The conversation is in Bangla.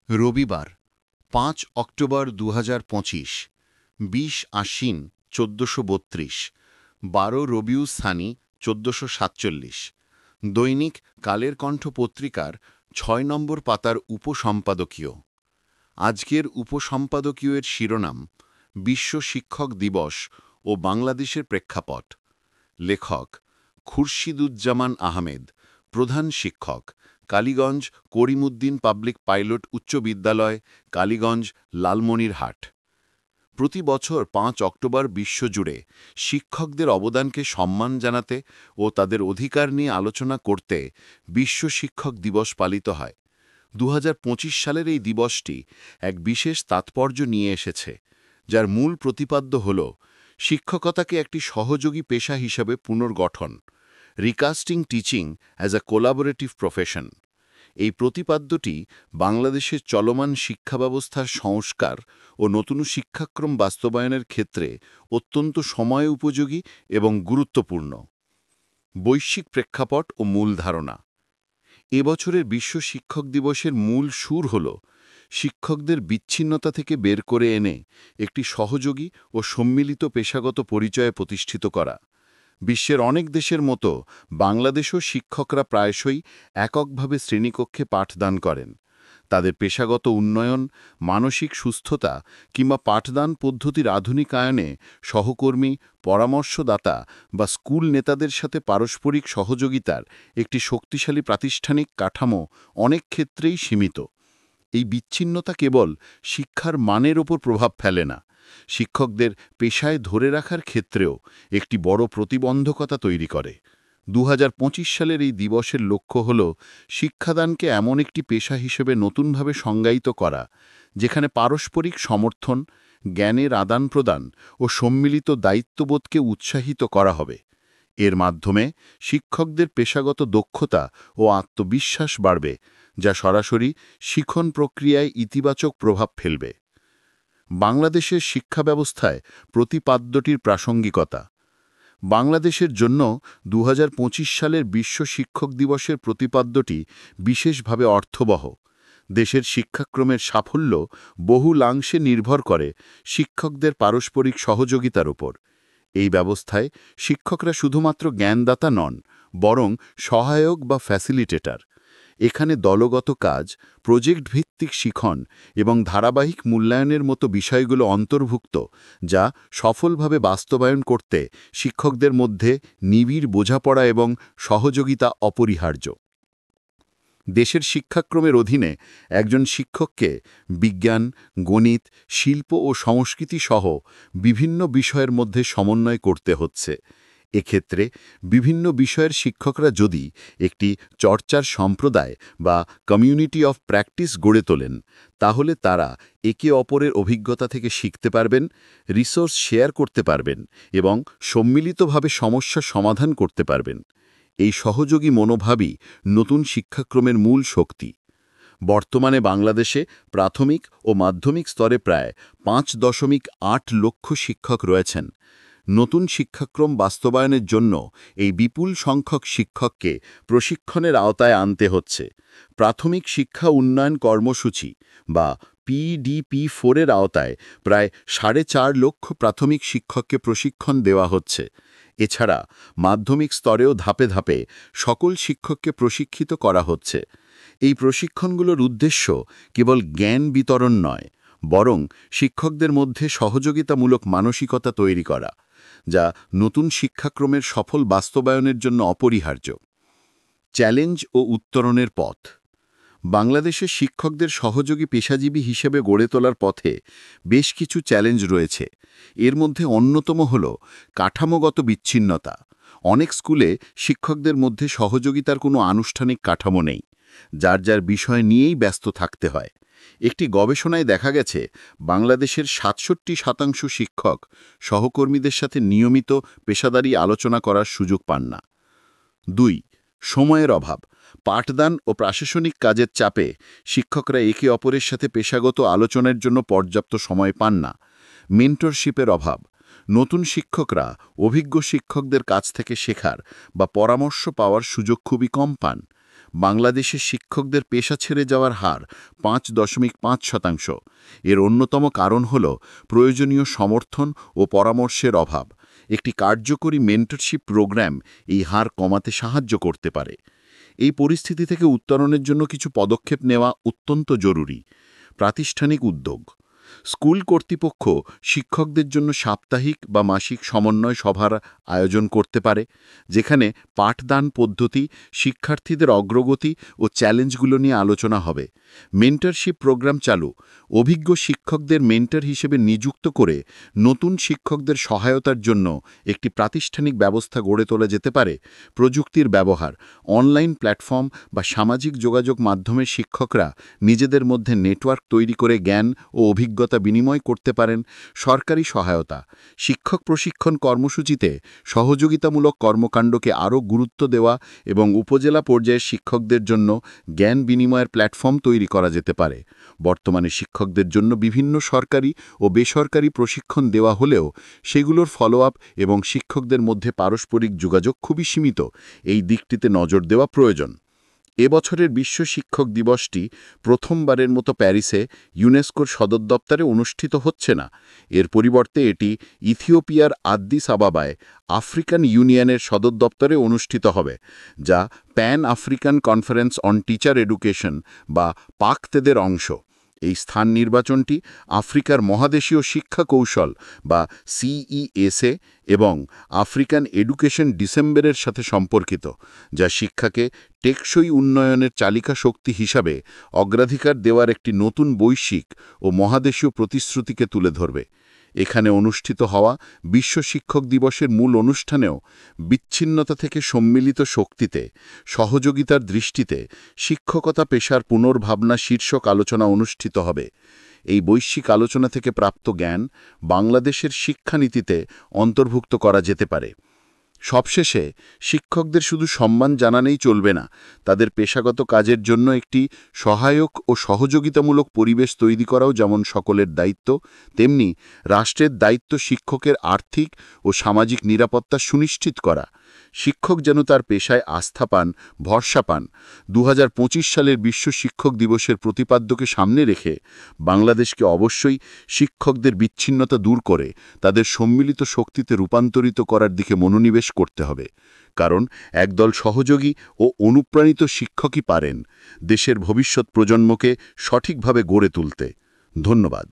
রবিবার ৫ অক্টোবর ২০২৫ ২০ আশ্বিন ১৪৩২ ১২ রবিউ সানি ১৪৪৭ দৈনিক কালের কণ্ঠ পত্রিকার ৬ নম্বর পাতার উপসম্পাদকীয়। আজকের উপসম্পাদকীয়ের শিরোনাম বিশ্ব শিক্ষক দিবস ও বাংলাদেশের প্রেক্ষাপট। লেখক খুরশিদুজ্জামান আহমেদ, প্রধান শিক্ষক, কালীগঞ্জ করিমউদ্দিন পাবলিক পাইলট উচ্চ বিদ্যালয়, কালীগঞ্জ, লালমনিরহাট। প্রতি বছর ৫ অক্টোবর বিশ্বজুড়ে শিক্ষকদের অবদানকে সম্মান জানাতে ও তাদের অধিকার নিয়ে আলোচনা করতে বিশ্ব শিক্ষক দিবস পালিত হয়। ২০২৫ সালের এই দিবসটি এক বিশেষ তাৎপর্য নিয়ে এসেছে, যার মূল প্রতিপাদ্য হল শিক্ষকতাকে একটি সহযোগী পেশা হিসাবে পুনর্গঠন, recasting teaching as a collaborative profession. এই প্রতিপাদ্যটি বাংলাদেশের চলমান শিক্ষা ব্যবস্থার সংস্কার ও নতুন শিক্ষাক্রম বাস্তবায়নের ক্ষেত্রে অত্যন্ত সময় উপযোগী এবং গুরুত্বপূর্ণ। বৈশ্বিক প্রেক্ষাপট ও মূল ধারণা। এবছরের বিশ্ব শিক্ষক দিবসের মূল সুর হল শিক্ষকদের বিচ্ছিন্নতা থেকে বের করে এনে একটি সহযোগী ও সম্মিলিত পেশাগত পরিচয়ে প্রতিষ্ঠিত করা। বিশ্বের অনেক দেশের মতো বাংলাদেশেও শিক্ষকরা প্রায়শই এককভাবে শ্রেণীকক্ষে পাঠদান করেন। তাদের পেশাগত উন্নয়ন, মানসিক সুস্থতা কিংবা পাঠদান পদ্ধতির আধুনিকায়নে সহকর্মী, পরামর্শদাতা বা স্কুল নেতাদের সাথে পারস্পরিক সহযোগিতার একটি শক্তিশালী প্রাতিষ্ঠানিক কাঠামো অনেক ক্ষেত্রেই সীমিত। এই বিচ্ছিন্নতা কেবল শিক্ষার মানের ওপর প্রভাব ফেলে না, শিক্ষকদের পেশায় ধরে রাখার ক্ষেত্রেও একটি বড় প্রতিবন্ধকতা তৈরি করে। ২০২৫ সালের এই দিবসের লক্ষ্য হল শিক্ষাদানকে এমন একটি পেশা হিসেবে নতুনভাবে সংজ্ঞায়িত করা, যেখানে পারস্পরিক সমর্থন, জ্ঞানের আদান প্রদান ও সম্মিলিত দায়িত্ববোধকে উৎসাহিত করা হবে। এর মাধ্যমে শিক্ষকদের পেশাগত দক্ষতা ও আত্মবিশ্বাস বাড়বে, যা সরাসরি শিক্ষণ প্রক্রিয়ায় ইতিবাচক প্রভাব ফেলবে। বাংলাদেশের শিক্ষা ব্যবস্থায় প্রতিপাদ্যটির প্রাসঙ্গিকতা। বাংলাদেশের জন্য ২০২৫ সালের বিশ্ব শিক্ষক দিবসের প্রতিপাদ্যটি বিশেষভাবে অর্থবহ। দেশের শিক্ষাক্রমের সাফল্য বহুলাংশে নির্ভর করে শিক্ষকদের পারস্পরিক সহযোগিতার উপর। এই ব্যবস্থায় শিক্ষকরা শুধুমাত্র জ্ঞানদাতা নন, বরং সহায়ক বা ফ্যাসিলিটেটর। এখানে দলগত কাজ, প্রজেক্ট ভিত্তিক শিখন এবং ধারাবাহিক মূল্যায়নের মতো বিষয়গুলো অন্তর্ভুক্ত, যা সফলভাবে বাস্তবায়ন করতে শিক্ষকদের মধ্যে নিবিড় বোঝাপড়া এবং সহযোগিতা অপরিহার্য। দেশের শিক্ষাক্রমের অধীনে একজন শিক্ষককে বিজ্ঞান, গণিত, শিল্প ও সংস্কৃতি সহ বিভিন্ন বিষয়ের মধ্যে সমন্বয় করতে হচ্ছে। এক্ষেত্রে বিভিন্ন বিষয়ের শিক্ষকরা যদি একটি চর্চার সম্প্রদায় বা কমিউনিটি অফ প্র্যাকটিস গড়ে তোলেন, তাহলে তারা একে অপরের অভিজ্ঞতা থেকে শিখতে পারবেন, রিসোর্স শেয়ার করতে পারবেন এবং সম্মিলিতভাবে সমস্যা সমাধান করতে পারবেন। এই সহযোগী মনোভাবই নতুন শিক্ষাক্রমের মূল শক্তি। বর্তমানে বাংলাদেশে প্রাথমিক ও মাধ্যমিক স্তরে প্রায় ৫.৮ লক্ষ শিক্ষক রয়েছেন। নতুন শিক্ষাক্রম বাস্তবায়নের জন্য এই বিপুল সংখ্যক শিক্ষককে প্রশিক্ষণের আওতায় আনতে হচ্ছে। প্রাথমিক শিক্ষা উন্নয়ন কর্মসূচি বা PDP-4 এর আওতায় প্রায় ৪.৫ লক্ষ প্রাথমিক শিক্ষককে প্রশিক্ষণ দেওয়া হচ্ছে। এছাড়া মাধ্যমিক স্তরেও ধাপে ধাপে সকল শিক্ষককে প্রশিক্ষিত করা হচ্ছে। এই প্রশিক্ষণগুলোর উদ্দেশ্য কেবল জ্ঞান বিতরণ নয়, বরং শিক্ষকদের মধ্যে সহযোগিতামূলক মানসিকতা তৈরি করা, যা নতুন শিক্ষাক্রমের সফল বাস্তবায়নের জন্য অপরিহার্য। চ্যালেঞ্জ ও উত্তরণের পথ। বাংলাদেশের শিক্ষকদের সহযোগী পেশাজীবী হিসেবে গড়ে তোলার পথে বেশ কিছু চ্যালেঞ্জ রয়েছে। এর মধ্যে অন্যতম হল কাঠামোগত বিচ্ছিন্নতা। অনেক স্কুলে শিক্ষকদের মধ্যে সহযোগিতার কোনো আনুষ্ঠানিক কাঠামো নেই, যার যার বিষয় নিয়েই ব্যস্ত থাকতে হয়। একটি গবেষণায় দেখা গেছে বাংলাদেশের ৬৭% শিক্ষক সহকর্মীদের সাথে নিয়মিত পেশাদারি আলোচনা করার সুযোগ পান না। ২. সময়ের অভাব। পাঠদান ও প্রশাসনিক কাজের চাপে শিক্ষকরা একে অপরের সাথে পেশাগত আলোচনার জন্য পর্যাপ্ত সময় পান না। মেন্টরশিপের অভাব। নতুন শিক্ষকরা অভিজ্ঞ শিক্ষকদের কাছ থেকে শেখার বা পরামর্শ পাওয়ার সুযোগ খুবই কম পান। বাংলাদেশে শিক্ষকদের পেশা ছেড়ে যাওয়ার হার 5.5%। এর অন্যতম কারণ হল প্রয়োজনীয় সমর্থন ও পরামর্শের অভাব। একটি কার্যকরী মেন্টরশিপ প্রোগ্রাম এই হার কমাতে সাহায্য করতে পারে। এই পরিস্থিতি থেকে উত্তরণের জন্য কিছু পদক্ষেপ নেওয়া অত্যন্ত জরুরি। প্রাতিষ্ঠানিক উদ্যোগ। স্কুল কর্তৃপক্ষ শিক্ষকদের জন্য সাপ্তাহিক বা মাসিক সমন্বয় সভার আয়োজন করতে পারে, যেখানে পাঠদান পদ্ধতি, শিক্ষার্থীদের অগ্রগতি ও চ্যালেঞ্জগুলো নিয়ে আলোচনা হবে। মেন্টরশিপ প্রোগ্রাম চালু। অভিজ্ঞ শিক্ষকদের মেন্টর হিসেবে নিযুক্ত করে নতুন শিক্ষকদের সহায়তার জন্য একটি প্রাতিষ্ঠানিক ব্যবস্থা গড়ে তোলা যেতে পারে। প্রযুক্তির ব্যবহার। অনলাইন প্ল্যাটফর্ম বা সামাজিক যোগাযোগ মাধ্যমে শিক্ষকরা নিজেদের মধ্যে নেটওয়ার্ক তৈরি করে জ্ঞান ও অভিজ্ঞতা বিনিময় করতে পারেন। সরকারি সহায়তা। শিক্ষক প্রশিক্ষণ কর্মসূচিতে সহযোগিতামূলক কর্মকাণ্ডকে আরও গুরুত্ব দেওয়া এবং উপজেলা পর্যায়ের শিক্ষকদের জন্য জ্ঞান বিনিময়ের প্ল্যাটফর্ম তৈরি করা যেতে পারে। বর্তমানে শিক্ষকদের জন্য বিভিন্ন সরকারি ও বেসরকারি প্রশিক্ষণ দেওয়া হলেও সেগুলোর ফলোআপ এবং শিক্ষকদের মধ্যে পারস্পরিক যোগাযোগ খুবই সীমিত। এই দিকটিতে নজর দেওয়া প্রয়োজন। এবছরের বিশ্ব শিক্ষক দিবসটি প্রথমবারের মতো প্যারিসে ইউনেস্কোর সদর দপ্তরে অনুষ্ঠিত হচ্ছে না। এর পরিবর্তে এটি ইথিওপিয়ার আদ্দিস আবাবায় আফ্রিকান ইউনিয়নের সদর দপ্তরে অনুষ্ঠিত হবে, যা pan African conference on teacher education বা পাকতেদের অংশ। এই স্থান নির্বাচনটি আফ্রিকার মহাদেশীয় শিক্ষা কৌশল বা সিইএসএ এবং আফ্রিকান এডুকেশন ডিসেম্বরের সাথে সম্পর্কিত, যা শিক্ষাকে টেকসই উন্নয়নের চালিকা শক্তি হিসাবে অগ্রাধিকার দেওয়ার একটি নতুন বৈশ্বিক ও মহাদেশীয় প্রতিশ্রুতিকে তুলে ধরবে। এখানে অনুষ্ঠিত হওয়া বিশ্ব শিক্ষক দিবসের মূল অনুষ্ঠানেও বিচ্ছিন্নতা থেকে সম্মিলিত শক্তিতে, সহযোগিতার দৃষ্টিতে শিক্ষকতা পেশার পুনর্ভাবনা শীর্ষক আলোচনা অনুষ্ঠিত হবে। এই বৈশ্বিক আলোচনা থেকে প্রাপ্ত জ্ঞান বাংলাদেশের শিক্ষানীতিতে অন্তর্ভুক্ত করা যেতে পারে। সবশেষে, শিক্ষকদের শুধু সম্মান জানালেই চলবে না, তাদের পেশাগত কাজের জন্য একটি সহায়ক ও সহযোগিতামূলক পরিবেশ তৈরি করাও যেমন সকলের দায়িত্ব, তেমনি রাষ্ট্রের দায়িত্ব শিক্ষকের আর্থিক ও সামাজিক নিরাপত্তা সুনিশ্চিত করা। শিক্ষক যেন তার পেশায় আস্থা পান, ভরসা পান। 2025 সালের বিশ্ব শিক্ষক দিবসের প্রতিপাদ্যকে সামনে রেখে বাংলাদেশকে অবশ্যই শিক্ষকদের বিচ্ছিন্নতা দূর করে তাদের সম্মিলিত শক্তিতে রূপান্তরিত করার দিকে মনোনিবেশ করতে হবে। কারণ একদল সহযোগী ও অনুপ্রাণিত শিক্ষকই পারেন দেশের ভবিষ্যৎ প্রজন্মকে সঠিকভাবে গড়ে তুলতে। ধন্যবাদ।